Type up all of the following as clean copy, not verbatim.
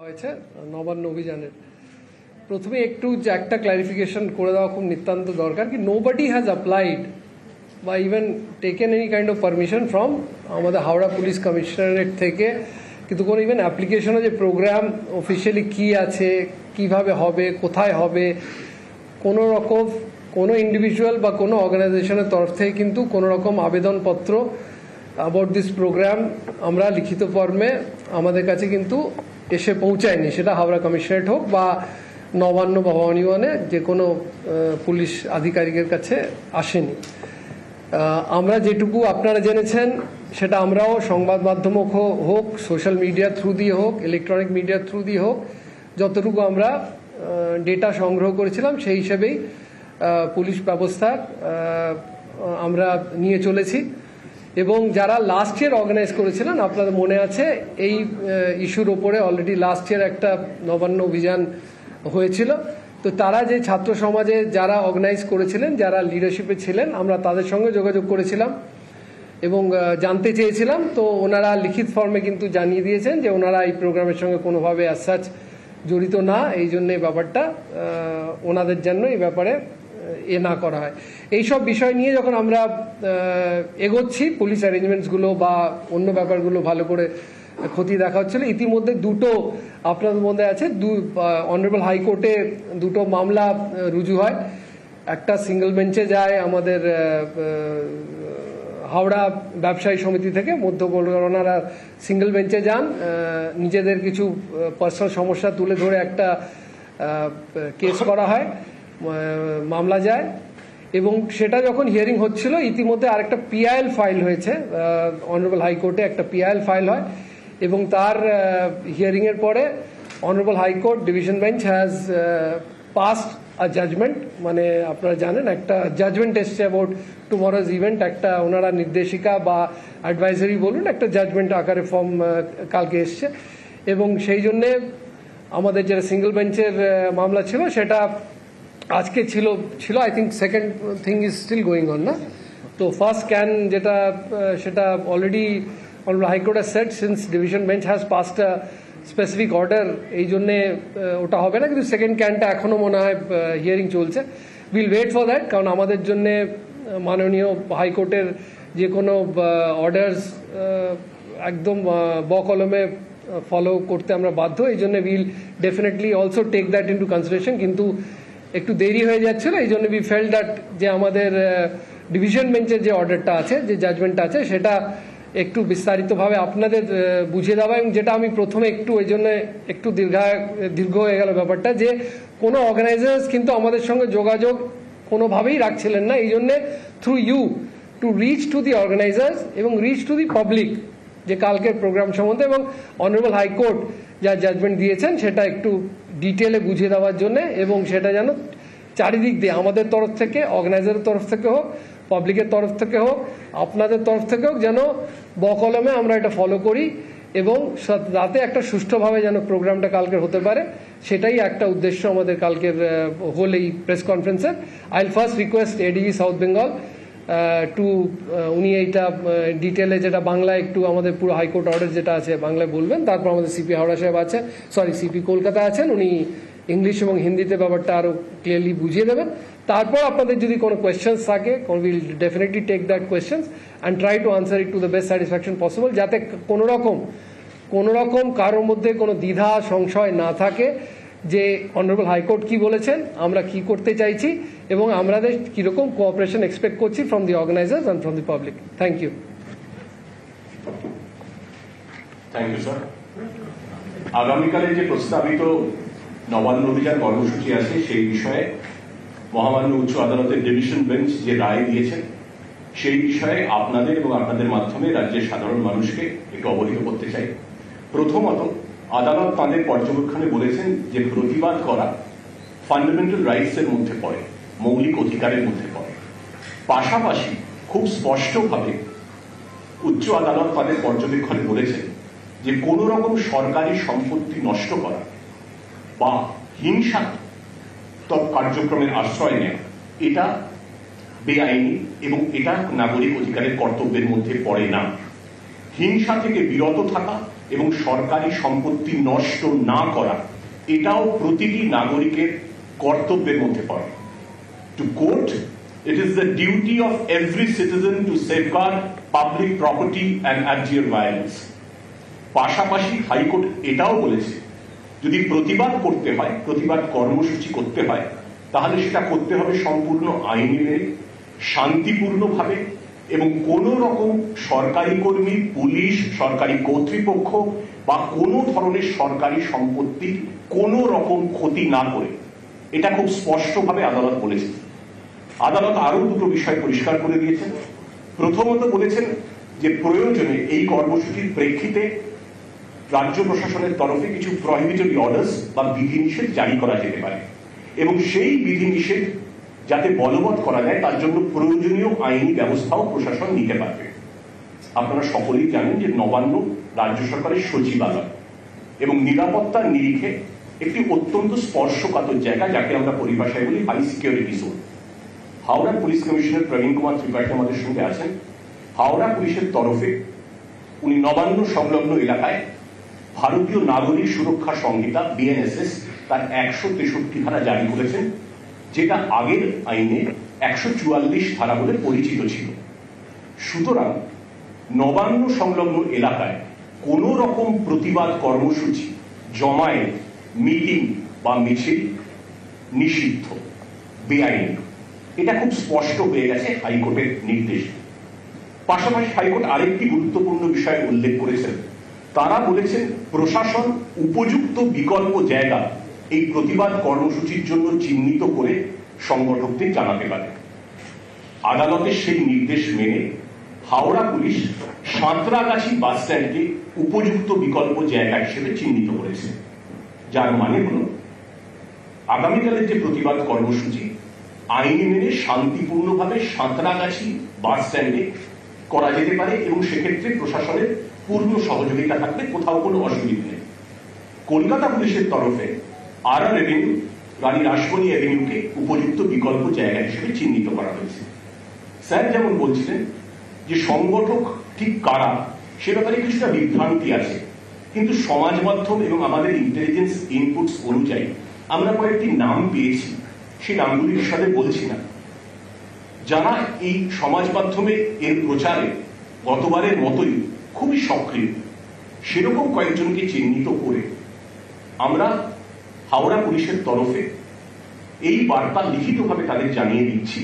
হয়েছে নবান্ন অভিযানের প্রথমে একটু যে একটা ক্লারিফিকেশন করে দেওয়া খুব নিতান্ত দরকার কি নোবডি হ্যাজ অ্যাপ্লাইড বা even taken any kind of permission from আমাদের হাওড়া পুলিশ কমিশনারেট থেকে, কিন্তু কোনো ইভেন অ্যাপ্লিকেশনে যে প্রোগ্রাম অফিসিয়ালি কী আছে, কিভাবে হবে, কোথায় হবে, কোনো রকম কোনো ইন্ডিভিজুয়াল বা কোনো অর্গানাইজেশনের তরফ থেকে কিন্তু কোনো রকম আবেদনপত্র অ্যাবাউট দিস প্রোগ্রাম আমরা লিখিত ফর্মে আমাদের কাছে কিন্তু এসে পৌঁছায়নি। সেটা হাওড়া কমিশনারেট হোক বা নবান্ন বা ভবানী ভবনে যে কোনো পুলিশ আধিকারিকের কাছে আসেনি। আমরা যেটুকু আপনারা জেনেছেন সেটা আমরাও সংবাদ মাধ্যম হোক, সোশ্যাল মিডিয়া থ্রু দিয়ে হোক, ইলেকট্রনিক মিডিয়া থ্রু দিয়ে হোক, যতটুকু আমরা ডেটা সংগ্রহ করেছিলাম সেই হিসেবেই পুলিশ ব্যবস্থা আমরা নিয়ে চলেছি। এবং যারা লাস্ট ইয়ার অর্গানাইজ করেছিলেন, আপনাদের মনে আছে এই ইস্যুর ওপরে অলরেডি লাস্ট ইয়ার একটা নবান্ন অভিযান হয়েছিল, তো তারা যে ছাত্র সমাজে যারা অর্গানাইজ করেছিলেন, যারা লিডারশিপে ছিলেন, আমরা তাদের সঙ্গে যোগাযোগ করেছিলাম এবং জানতে চেয়েছিলাম। তো ওনারা লিখিত ফর্মে কিন্তু জানিয়ে দিয়েছেন যে ওনারা এই প্রোগ্রামের সঙ্গে কোনোভাবে অ্যাজ সাচ জড়িত না, এই জন্য এই ব্যাপারটা ওনাদের জন্য এই ব্যাপারে না করা হয়। এইসব বিষয় নিয়ে যখন আমরা এগোচ্ছি, পুলিশ অ্যারেঞ্জমেন্টসগুলো বা অন্য ব্যাপারগুলো ভালো করে খতিয়ে দেখা হচ্ছিল। ইতিমধ্যে দুটো আপনাদের মধ্যে আছে, অনারেবল হাইকোর্টে দুটো মামলা রুজু হয়। একটা সিঙ্গেল বেঞ্চে যায় আমাদের হাওড়া ব্যবসায়ী সমিতি থেকে, মধ্য কলকাতার সিঙ্গেল বেঞ্চে যান, নিজেদের কিছু পার্সোনাল সমস্যা তুলে ধরে একটা কেস করা হয়, মামলা যায়। এবং সেটা যখন হিয়ারিং হচ্ছিল, ইতিমধ্যে আরেকটা পিআইএল ফাইল হয়েছে, অনারেবল হাইকোর্টে একটা পিআইএল ফাইল হয় এবং তার হিয়ারিংয়ের পরে honourable high court division bench has passed a judgement, মানে আপনারা জানেন একটা জাজমেন্ট এসছে অ্যাবাউট টুমরোজ ইভেন্ট, একটা ওনারা নির্দেশিকা বা অ্যাডভাইজারি বলুন, একটা জাজমেন্ট আকারে ফর্ম কালকে এসছে। এবং সেই জন্যে আমাদের যেটা সিঙ্গেল বেঞ্চের মামলা ছিল সেটা আজকে ছিল I think second thing is still going on না। তো ফার্স্ট ক্যান যেটা সেটা already honourable high court has said since division bench has passed a specific order, এই জন্যে ওটা হবে না, কিন্তু সেকেন্ড ক্যানটা এখনও মনে হয় হিয়ারিং চলছে। উইল ওয়েট ফর দ্যাট, কারণ আমাদের জন্যে মাননীয় হাইকোর্টের যে কোনো অর্ডার্স একদম বকলমে ফলো করতে আমরা বাধ্য, এই জন্য will definitely also take that into consideration. কিন্তু একটু দেরি হয়ে যাচ্ছিল, এই জন্য উই ফেল্ট দ্যাট যে আমাদের ডিভিশন বেঞ্চের যে অর্ডারটা আছে, যে জাজমেন্টটা আছে, সেটা একটু বিস্তারিতভাবে আপনাদের বুঝিয়ে দেওয়া। এবং যেটা আমি প্রথমে একটু ওই জন্য একটু দীর্ঘ হয়ে গেল ব্যাপারটা, যে কোনো অর্গানাইজার্স কিন্তু আমাদের সঙ্গে যোগাযোগ কোনোভাবেই রাখছিলেন না, এই জন্যে through you to reach to the organisers এবং রিচ টু দি পাবলিক যে কালকের প্রোগ্রাম সম্বন্ধে এবং অনারেবল হাইকোর্ট যা জাজমেন্ট দিয়েছেন সেটা একটু ডিটেলে বুঝিয়ে দেওয়ার জন্যে, এবং সেটা যেন চারিদিক দিয়ে আমাদের তরফ থেকে, অর্গানাইজারের তরফ থেকে হোক, পাবলিকের তরফ থেকে হোক, আপনাদের তরফ থেকে হোক, যেন বকলমে আমরা এটা ফলো করি এবং যাতে একটা সুষ্ঠুভাবে যেন প্রোগ্রামটা কালকের হতে পারে, সেটাই একটা উদ্দেশ্য আমাদের কালকের হোল এই প্রেস কনফারেন্সের। I will first request ADG South Bengal to উনি এইটা ডিটেলে যেটা বাংলায় একটু আমাদের পুরো হাইকোর্ট অর্ডার যেটা আছে বাংলায় বলবেন, তারপর আমাদের সিপি হাওড়া সাহেব আছে, সিপি কলকাতা আছেন, উনি ইংলিশ এবং হিন্দিতে ব্যাপারটা আরও ক্লিয়ারলি বুঝিয়ে দেবেন। তারপর আপনাদের যদি কোনো কোয়েশ্চেন্স থাকে, will definitely take that questions and try to answer it to the best satisfaction possible, যাতে কোনো রকম কারোর মধ্যে কোনো দ্বিধা সংশয় না থাকে যে অনারেবল হাইকোর্ট কি বলেছেন, আমরা কি করতে চাইছি এবং আমাদের কীরকম কোঅপারেশন এক্সপেক্ট করছি from the organisers and from the public. Thank you. Thank you sir. আগামীকালে যে প্রস্তাবিত নবান্ন অভিযান কর্মসূচি আছে সেই বিষয়ে মহামান্য উচ্চ আদালতের ডিভিশন বেঞ্চ যে রায় দিয়েছেন সেই বিষয়ে আপনাদের এবং আপনাদের মাধ্যমে রাজ্যের সাধারণ মানুষকে একটু অবহিত করতে চাই। প্রথমত, আদালত তাঁদের পর্যবেক্ষণে বলেছেন যে প্রতিবাদ করা ফান্ডামেন্টাল রাইটসের মধ্যে পড়ে, মৌলিক অধিকারের মধ্যে পড়ে। পাশাপাশি খুব স্পষ্টভাবে উচ্চ আদালত তাদের পর্যবেক্ষণে বলেছেন যে কোনো রকম সরকারি সম্পত্তি নষ্ট করা বা হিংসাত্মক কার্যক্রমের আশ্রয় নেওয়া এটা বেআইনি এবং এটা নাগরিক অধিকারের কর্তব্যের মধ্যে পড়ে না। হিংসা থেকে বিরত থাকা এবং সরকারি সম্পত্তি নষ্ট না করা এটাও প্রতিটি নাগরিকের কর্তব্যের মধ্যে পড়ে। To quote, it is the duty of every citizen to safeguard public property and abjure violence. পাশাপাশি হাইকোর্ট এটাও বলেছে যদি প্রতিবাদ করতে হয়, প্রতিবাদ কর্মসূচি করতে হয়, তাহলে সেটা করতে হবে সম্পূর্ণ আইনি মেনে, শান্তিপূর্ণভাবে, এবং কোন রকম সরকারি কর্মী, পুলিশ, সরকারি কর্তৃপক্ষ বা কোনো ধরনের সরকারি সম্পত্তির কোন রকম ক্ষতি না করে। এটা খুব স্পষ্টভাবে আদালত বলেছে। আদালত আরো দুটো বিষয় পরিষ্কার করে দিয়েছেন। প্রথমত বলেছেন যে প্রয়োজনে এই কর্মসূচির প্রেক্ষিতে রাজ্য প্রশাসনের তরফে কিছু প্রহিবিটরি অর্ডার্স বা বিধিনিষেধ জারি করা যেতে পারে, এবং সেই বিধিনিষেধ যাতে বলবৎ করা যায় তার জন্য প্রয়োজনীয় আইনি ব্যবস্থাও প্রশাসন নিতে পারবে। আপনারা সকলেই জানেন যে নবান্ন রাজ্য সরকারের সচিবালয় এবং নিরাপত্তার নিরিখে একটি অত্যন্ত স্পর্শকাতর জায়গা, যাকে আমরা পরিভাষায় বলি high security zone. Howrah police commissioner Prabin Kumar Tripathi আমাদের সঙ্গে আছেন। হাওড়া পুলিশের তরফে উনি নবান্ন সংলগ্ন এলাকায় ভারতীয় নাগরিক সুরক্ষা সংহিতা বিএনএসএস তার 163 ধারা জারি করেছেন, যেটা আগের আইনে 144 ধারা বলে পরিচিত ছিল। সুতরাং নবান্ন সংলগ্ন এলাকায় কোন রকম প্রতিবাদ কর্মসূচি, জমায়েত, মিটিং বা মিছিল নিষিদ্ধ, বেআইনি। এটা খুব স্পষ্ট হয়ে গেছে হাইকোর্টের নির্দেশ। পাশাপাশি হাইকোর্ট আরেকটি গুরুত্বপূর্ণ বিষয় উল্লেখ করেছেন। তারা বলেছেন প্রশাসন উপযুক্ত বিকল্প জায়গা এই প্রতিবাদ কর্মসূচির জন্য চিহ্নিত করে সংগঠকদের জানাতে পারে। আদালতের সেই নির্দেশ মেনে হাওড়া পুলিশ সাঁতরাগাছি বাস স্ট্যান্ডকে উপযুক্ত বিকল্প জায়গা হিসেবে চিহ্নিত করেছে, যার মানে হল আগামীকালের যে প্রতিবাদ কর্মসূচি আইনি মেনে শান্তিপূর্ণভাবে সাঁতরাগাছি বাস স্ট্যান্ডে করা যেতে পারে, এবং সেক্ষেত্রে প্রশাসনের পূর্ণ সহযোগিতা থাকবে, কোথাও কোনো অসুবিধা নেই। কলকাতা পুলিশের তরফে আরআর এভিনিউ, রানী রাসমণি এভিনিউকে উপযুক্ত বিকল্প জায়গা হিসেবে চিহ্নিত করা হয়েছে। স্যার যেমন বলছিলেন যে সংগঠক ঠিক কারা সে ব্যাপারে কিছুটা বিভ্রান্তি আছে, কিন্তু সমাজ মাধ্যম এবং আমাদের ইন্টেলিজেন্স ইনপুটস অনুযায়ী আমরা কয়েকটি নাম পেয়েছি, সেই নামগুলি বিষয়ে বলছি না। যারা এই সমাজ মাধ্যমে এর প্রচারে গতবারের মতোই খুবই সক্রিয়, সেরকম কয়েকজনকে চিহ্নিত করে আমরা হাওড়া পুলিশের তরফে এই বার্তা লিখিতভাবে তাদের জানিয়ে দিচ্ছি,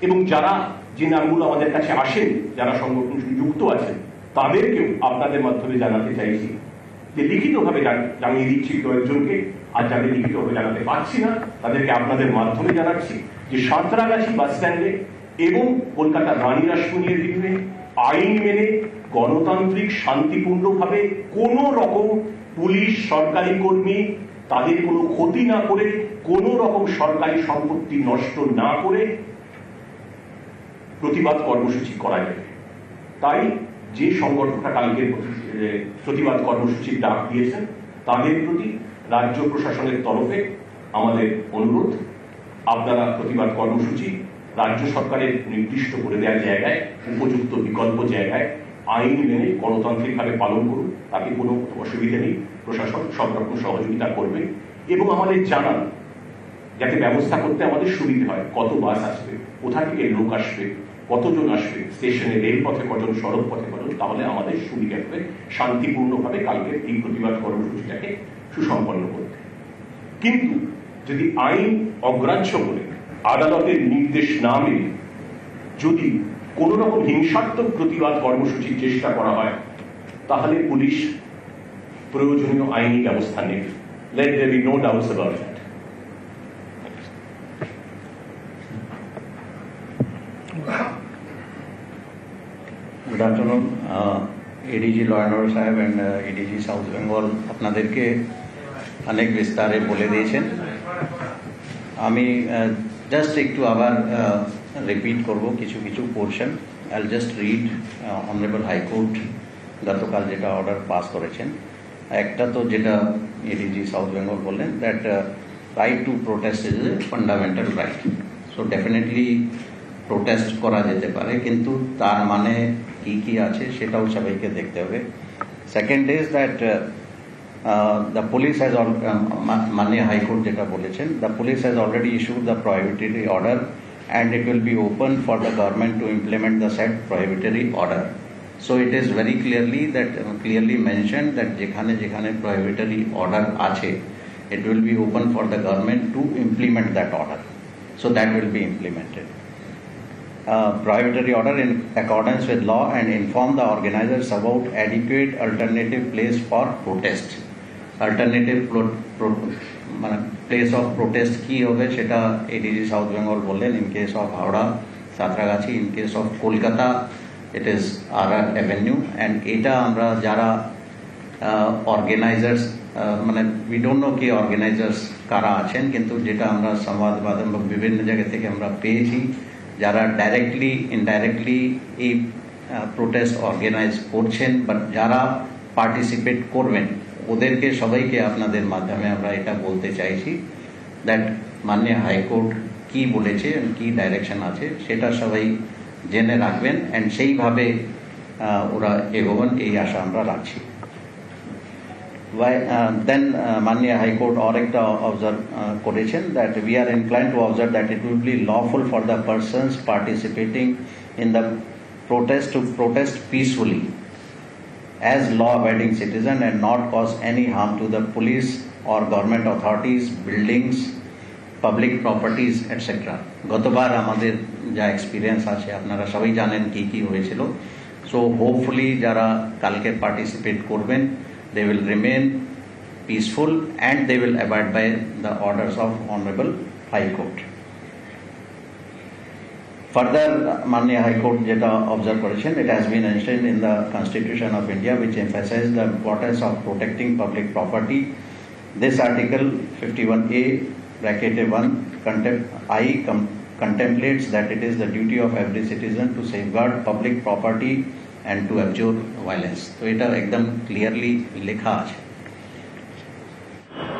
এবং যারা যে নামগুলো আমাদের কাছে আসেন, যারা সংগঠন যুক্ত আছেন, তাদেরকেও আপনাদের মাধ্যমে জানাতে চাইছি যে লিখিতভাবে জানিয়ে দিচ্ছি কয়েকজনকে, আর যাদের লিখিতভাবে জানাতে পারছি না তাদেরকে আপনাদের মাধ্যমে জানাচ্ছি যে সাঁতরাগাছি বাস স্ট্যান্ডে এবং কলকাতার রানী রাসমণি এভিনিউয়ে আইন মেনে গণতান্ত্রিক শান্তিপূর্ণভাবে কোন রকম পুলিশ, সরকারি কর্মী তাদের কোনো ক্ষতি না করে, কোন রকম সরকারি সম্পত্তি নষ্ট না করে প্রতিবাদ কর্মসূচি করা যাবে। তাই যে সংগঠনটা কালকে প্রতিবাদ কর্মসূচির ডাক দিয়েছেন তাদের প্রতি রাজ্য প্রশাসনের তরফে আমাদের অনুরোধ, আপনারা প্রতিবাদ কর্মসূচি রাজ্য সরকারের নির্দিষ্ট করে দেওয়ার জায়গায়, উপযুক্ত বিকল্প জায়গায় আইন মেনে গণতান্ত্রিকভাবে পালন করুন, তাতে কোনো অসুবিধা নেই। প্রশাসন সব রকম সহযোগিতা করবে, এবং আমাদের জানান যাতে ব্যবস্থা করতে আমাদের সুবিধা হয়। কত বাস আসবে, কোথা থেকে লোক আসবে, কতজন আসবে, স্টেশনে রেলপথে কজন, সড়ক পথে কজন, তাহলে আমাদের সুবিধা হবে শান্তিপূর্ণভাবে কালকে এই প্রতিবাদ কর্মসূচিটাকে সুসম্পন্ন করতে। কিন্তু যদি আইন অগ্রাহ্য করে আদালতের নির্দেশ না মেনে যদি কোন রকম হিংসাত্মক প্রতিবাদ কর্মসূচির চেষ্টা করা হয়, তাহলে পুলিশ প্রয়োজনীয় আইনি ব্যবস্থা নেবে। Let there be no doubts about that. Good afternoon, ADG Law and Order साहब and ADG South Bengal আপনাদেরকে অনেক বিস্তারে বলে দিয়েছেন। আমি জাস্ট একটু আবার রিপিট করব কিছু কিছু portion. I just read honourable high court গতকাল যেটা অর্ডার পাস করেছেন। একটা তো যেটা এডিজি সাউথ বেঙ্গল বললেন that right two protest is a fundamental right. So definitely protest করা যেতে পারে, কিন্তু তার মানে কি কি আছে সেটাও সবাইকে দেখতে হবে। Second is that the police has Manya High Court jeta bolechen, the police has already issued the prohibitory order and it will be open for the government to implement the said prohibitory order. So it is very clearly mentioned that jekhane prohibitory order ache, it will be open for the government to implement that order. So that will be implemented. Prohibitory order in accordance with law and inform the organizers about adequate alternative place for protest. Alternative place of protest ki hobe seta ADG South Bengal bollen. In case of Howrah, Satragachi, in case of Kolkata, it is RR Avenue, and eta আমরা যারা organizers we don't know কি organizers কারা আছেন, কিন্তু যেটা আমরা সংবাদ মাধ্যম বা বিভিন্ন জায়গা থেকে আমরা পেয়েছি যারা ডাইরেক্টলি ইনডাইরেক্টলি এই প্রোটেস্ট অর্গানাইজ করছেন বা যারা পার্টিসিপেট করবেন ওদেরকে সবাইকে আপনাদের মাধ্যমে আমরা এটা বলতে চাইছি দ্যাট মাননীয় হাইকোর্ট কি বলেছে কি ডাইরেকশন আছে সেটা সবাই জেনে রাখবেন এন্ড সেইভাবে ওরা এগোবেন এই আশা আমরা রাখছি। Then Manya High Court Orekta observe করেছেন that we are inclined to observe that it will be lawful for the persons participating in the protest to protest peacefully as law-abiding citizen and not cause any harm to the police or government authorities, buildings, public properties, etc. গতবার আমাদের যা experience আছে আপনারা সবাই জানেন কি কি হয়েছিল। সো হোপফুলি যারা কালকে পার্টিসিপেট করবেন they will remain peaceful and they will abide by the orders of Honorable High Court. Further, Manya High Court jeta observe করেছেন, it has been enshrined in the Constitution of India which emphasizes the importance of protecting public property. This article 51A bracket 1 contemplates that it is the duty of every citizen to safeguard public property and to abjure violence. तो এটা एकदम clearly लिखा আছে।